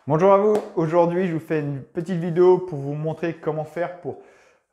Bonjour à vous, aujourd'hui je vous fais une petite vidéo pour vous montrer comment faire pour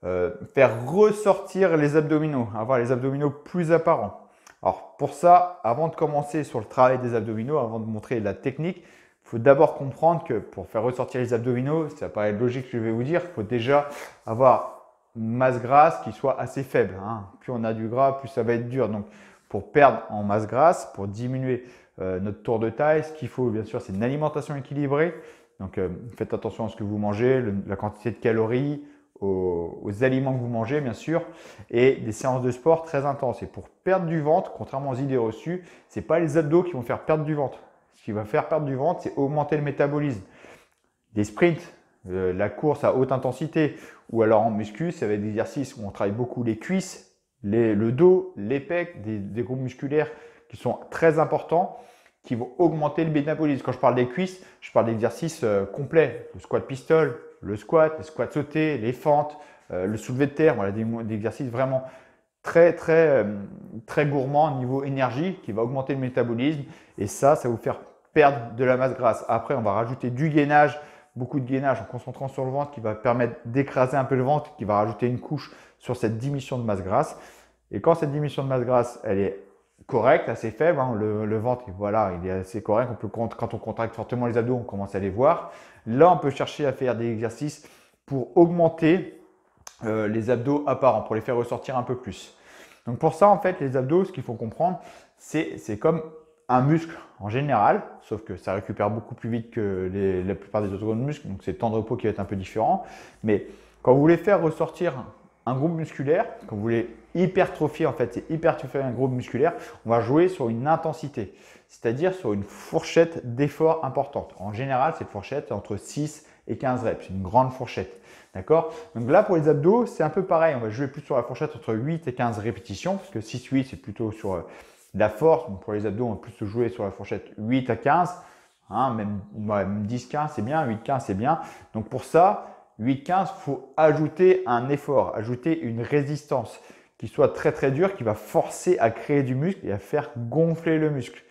faire ressortir les abdominaux, avoir les abdominaux plus apparents. Alors pour ça, avant de commencer sur le travail des abdominaux, avant de montrer la technique, il faut d'abord comprendre que pour faire ressortir les abdominaux, ça paraît logique ce que je vais vous dire, il faut déjà avoir une masse grasse qui soit assez faible. Plus on a du gras, plus ça va être dur. Donc pour perdre en masse grasse, pour diminuer notre tour de taille, ce qu'il faut bien sûr c'est une alimentation équilibrée. Donc faites attention à ce que vous mangez, la quantité de calories, aux aliments que vous mangez bien sûr, et des séances de sport très intenses. Et pour perdre du ventre, contrairement aux idées reçues, ce n'est pas les abdos qui vont faire perdre du ventre. Ce qui va faire perdre du ventre, c'est augmenter le métabolisme. Des sprints, la course à haute intensité, ou alors en muscu, ça va être des exercices où on travaille beaucoup les cuisses, le dos, les pecs, des groupes musculaires qui sont très importants, qui vont augmenter le métabolisme. Quand je parle des cuisses, je parle d'exercices complets, le squat pistol, le squat, les squats sautés, les fentes, le soulevé de terre, voilà, des exercices vraiment très gourmands au niveau énergie qui va augmenter le métabolisme et ça va vous faire perdre de la masse grasse. Après, on va rajouter du gainage, beaucoup de gainage en concentrant sur le ventre qui va permettre d'écraser un peu le ventre, qui va rajouter une couche sur cette diminution de masse grasse. Et quand cette diminution de masse grasse, elle est correcte, assez faible, le ventre, voilà, il est assez correct. Quand on contracte fortement les abdos, on commence à les voir. Là, on peut chercher à faire des exercices pour augmenter les abdos apparents, pour les faire ressortir un peu plus. Donc pour ça, en fait, les abdos, ce qu'il faut comprendre, c'est comme un muscle en général, sauf que ça récupère beaucoup plus vite que la plupart des autres muscles, donc c'est le temps de repos qui va être un peu différent. Mais quand vous voulez faire ressortir un groupe musculaire, quand vous voulez hypertrophier, en fait, c'est hypertrophier un groupe musculaire, on va jouer sur une intensité, c'est-à-dire sur une fourchette d'effort importante. En général, cette fourchette est entre 6 et 15 reps, c'est une grande fourchette. D'accord? Donc là, pour les abdos, c'est un peu pareil. On va jouer plus sur la fourchette entre 8 et 15 répétitions, parce que 6-8, c'est plutôt sur la force. Donc pour les abdos, on va plus se jouer sur la fourchette 8 à 15. Même 10-15, c'est bien. 8-15, c'est bien. Donc pour ça, 8-15, il faut ajouter un effort, ajouter une résistance qui soit très dure, qui va forcer à créer du muscle et à faire gonfler le muscle.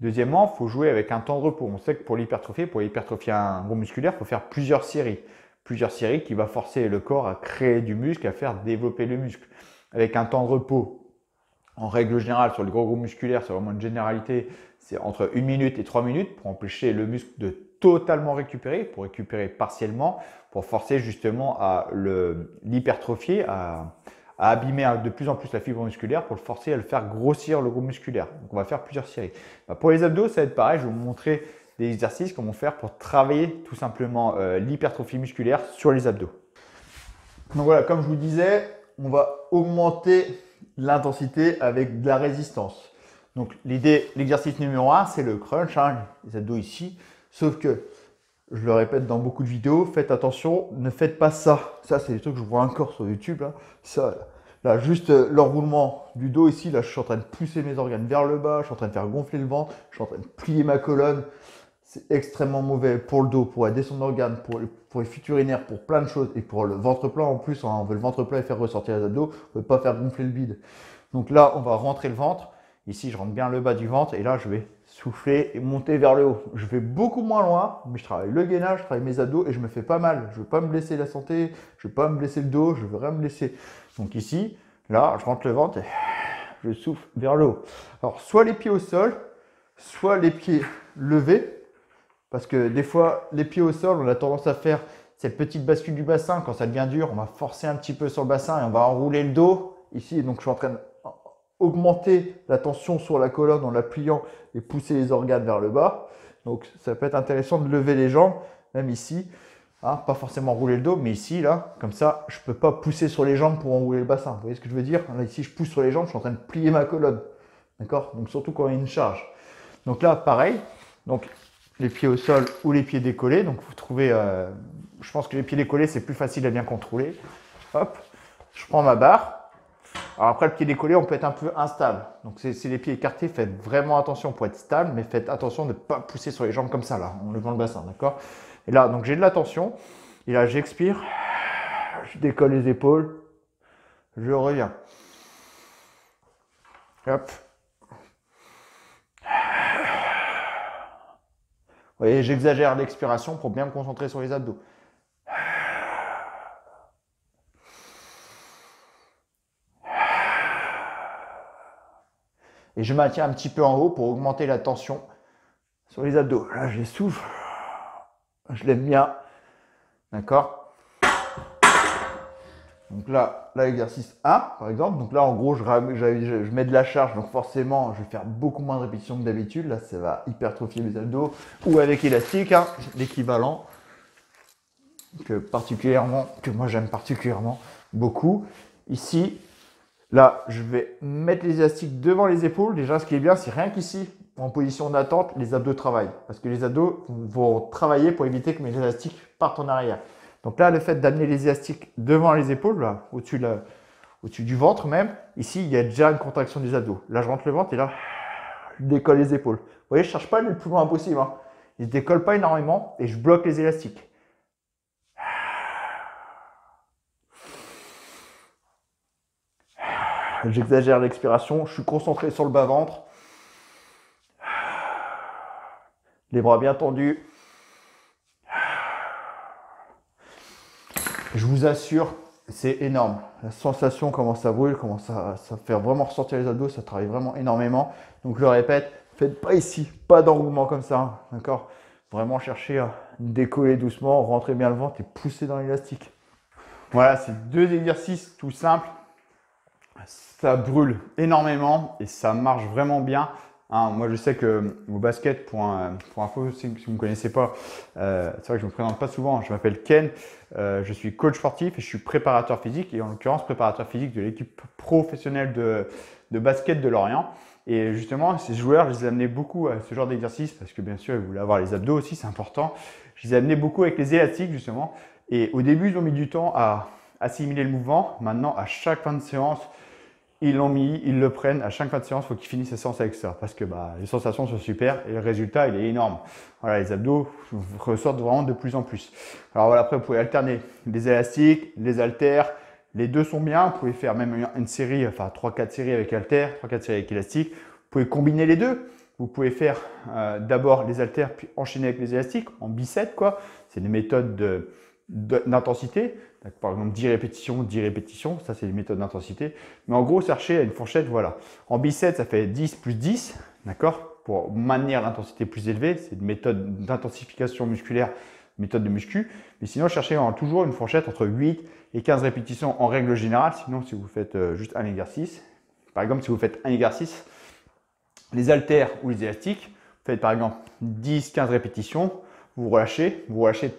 Deuxièmement, il faut jouer avec un temps de repos. On sait que pour hypertrophier un groupe musculaire, il faut faire plusieurs séries. Plusieurs séries qui va forcer le corps à créer du muscle, à faire développer le muscle. Avec un temps de repos, en règle générale, sur les gros groupes musculaires, c'est vraiment une généralité, c'est entre 1 minute et 3 minutes pour empêcher le muscle de totalement récupérer, pour récupérer partiellement, pour forcer justement à l'hypertrophier, à abîmer de plus en plus la fibre musculaire pour le forcer à le faire grossir le groupe musculaire. Donc on va faire plusieurs séries. Pour les abdos, ça va être pareil, je vais vous montrer des exercices comment faire pour travailler tout simplement l'hypertrophie musculaire sur les abdos. Donc voilà, comme je vous disais, on va augmenter l'intensité avec de la résistance. Donc l'exercice numéro 1, c'est le crunch, les abdos ici. Sauf que, je le répète dans beaucoup de vidéos, faites attention, ne faites pas ça. Ça, c'est des trucs que je vois encore sur YouTube. Ça, là, juste l'enroulement du dos ici, là, je suis en train de pousser mes organes vers le bas, je suis en train de faire gonfler le ventre, je suis en train de plier ma colonne. C'est extrêmement mauvais pour le dos, pour aider son organe, pour les futurs urinaires, pour plein de choses. Et pour le ventre plat en plus, on veut le ventre plat et faire ressortir les abdos, on ne veut pas faire gonfler le bide. Donc là, on va rentrer le ventre. Ici, je rentre bien le bas du ventre et là, je vais souffler et monter vers le haut. Je vais beaucoup moins loin, mais je travaille le gainage, je travaille mes abdos et je me fais pas mal. Je ne veux pas me blesser la santé, je ne veux pas me blesser le dos, je ne veux rien me blesser. Donc ici, là, je rentre le ventre et je souffle vers le haut. Alors, soit les pieds au sol, soit les pieds levés. Parce que des fois, les pieds au sol, on a tendance à faire cette petite bascule du bassin. Quand ça devient dur, on va forcer un petit peu sur le bassin et on va enrouler le dos. Ici, donc je suis en train d'augmenter la tension sur la colonne en la pliant et pousser les organes vers le bas. Donc ça peut être intéressant de lever les jambes, même ici. Pas forcément rouler le dos, mais ici, là, comme ça, je ne peux pas pousser sur les jambes pour enrouler le bassin. Vous voyez ce que je veux dire? Là, ici, je pousse sur les jambes, je suis en train de plier ma colonne. D'accord? Donc surtout quand il y a une charge. Donc là, pareil. Donc les pieds au sol ou les pieds décollés. Donc vous trouvez, je pense que les pieds décollés, c'est plus facile à bien contrôler. Hop, je prends ma barre. Alors après, le pied décollé, on peut être un peu instable. Donc c'est les pieds écartés, faites vraiment attention pour être stable, mais faites attention de ne pas pousser sur les jambes comme ça, là, en levant le bassin, d'accord? Et là, donc j'ai de la tension. Et là, j'expire. Je décolle les épaules. Je reviens. Hop. voyez, j'exagère l'expiration pour bien me concentrer sur les abdos. Et je maintiens un petit peu en haut pour augmenter la tension sur les abdos. Là, je les souffle. Je l'aime bien. D'accord? Donc là, l'exercice 1, par exemple. Donc là, en gros, je mets de la charge. Donc forcément, je vais faire beaucoup moins de répétitions que d'habitude. Là, ça va hypertrophier mes abdos. Ou avec élastique, hein, l'équivalent. Que moi, j'aime particulièrement beaucoup. Ici, là, je vais mettre les élastiques devant les épaules. Déjà, ce qui est bien, c'est rien qu'ici, en position d'attente, les abdos travaillent. Parce que les abdos vont travailler pour éviter que mes élastiques partent en arrière. Donc là, le fait d'amener les élastiques devant les épaules, là, au-dessus du ventre même, ici, il y a déjà une contraction des abdos. Là, je rentre le ventre et là, je décolle les épaules. Vous voyez, je ne cherche pas à aller le plus loin possible. Hein. Je ne décolle pas énormément et je bloque les élastiques. J'exagère l'expiration, je suis concentré sur le bas-ventre. Les bras bien tendus. Je vous assure, c'est énorme. La sensation, comment ça brûle, comment ça fait vraiment ressortir les abdos, ça travaille vraiment énormément. Donc je le répète, faites pas ici, pas d'enroulement comme ça, d'accord? Vraiment chercher à décoller doucement, rentrer bien le ventre et pousser dans l'élastique. Voilà, c'est 2 exercices tout simples. Ça brûle énormément et ça marche vraiment bien. Hein, moi, je sais que au basket, pour info, si vous ne me connaissez pas, c'est vrai que je ne me présente pas souvent. Je m'appelle Ken, je suis coach sportif et je suis préparateur physique. Et en l'occurrence, préparateur physique de l'équipe professionnelle de basket de Lorient. Et justement, ces joueurs, je les ai amenés beaucoup à ce genre d'exercice parce que bien sûr, ils voulaient avoir les abdos aussi, c'est important. Je les ai amenés beaucoup avec les élastiques justement. Et au début, ils ont mis du temps à assimiler le mouvement. Maintenant, à chaque fin de séance, ils l'ont mis, ils le prennent. À chaque fin de séance, il faut qu'ils finissent la séance avec ça parce que les sensations sont super et le résultat, il est énorme. Voilà, les abdos ressortent vraiment de plus en plus. Alors voilà, après, vous pouvez alterner les élastiques, les haltères. Les deux sont bien. Vous pouvez faire même une série, enfin 3-4 séries avec haltères, 3-4 séries avec élastiques. Vous pouvez combiner les deux. Vous pouvez faire d'abord les haltères puis enchaîner avec les élastiques en biceps, quoi. C'est des méthodes d'intensité. Par exemple, 10 répétitions, 10 répétitions. Ça, c'est des méthodes d'intensité. Mais en gros, cherchez à une fourchette, voilà. En biceps, ça fait 10 plus 10, d'accord? Pour maintenir l'intensité plus élevée. C'est une méthode d'intensification musculaire, méthode de muscu. Mais sinon, cherchez toujours une fourchette entre 8 et 15 répétitions en règle générale. Sinon, si vous faites juste un exercice, par exemple, si vous faites un exercice, les haltères ou les élastiques, vous faites par exemple 10-15 répétitions, vous relâchez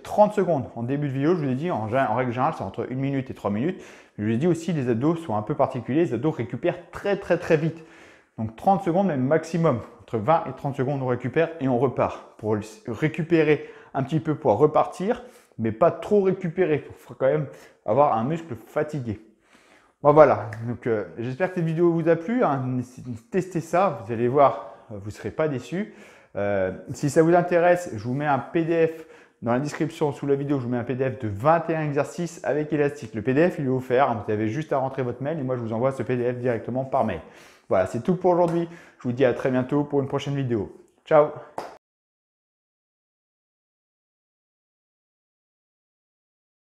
30 secondes. En début de vidéo, je vous ai dit, en règle générale, c'est entre 1 minute et 3 minutes. Je vous ai dit aussi, les abdos sont un peu particuliers. Les abdos récupèrent très vite. Donc 30 secondes même maximum. Entre 20 et 30 secondes, on récupère et on repart. Pour récupérer un petit peu pour repartir, mais pas trop récupérer. Il faut quand même avoir un muscle fatigué. Bon, voilà, donc j'espère que cette vidéo vous a plu. Hein. Testez ça, vous allez voir, vous ne serez pas déçus. Si ça vous intéresse, je vous mets un PDF dans la description sous la vidéo. Je vous mets un PDF de 21 exercices avec élastique. Le PDF, il est offert. Vous avez juste à rentrer votre mail et moi, je vous envoie ce PDF directement par mail. Voilà, c'est tout pour aujourd'hui. Je vous dis à très bientôt pour une prochaine vidéo. Ciao!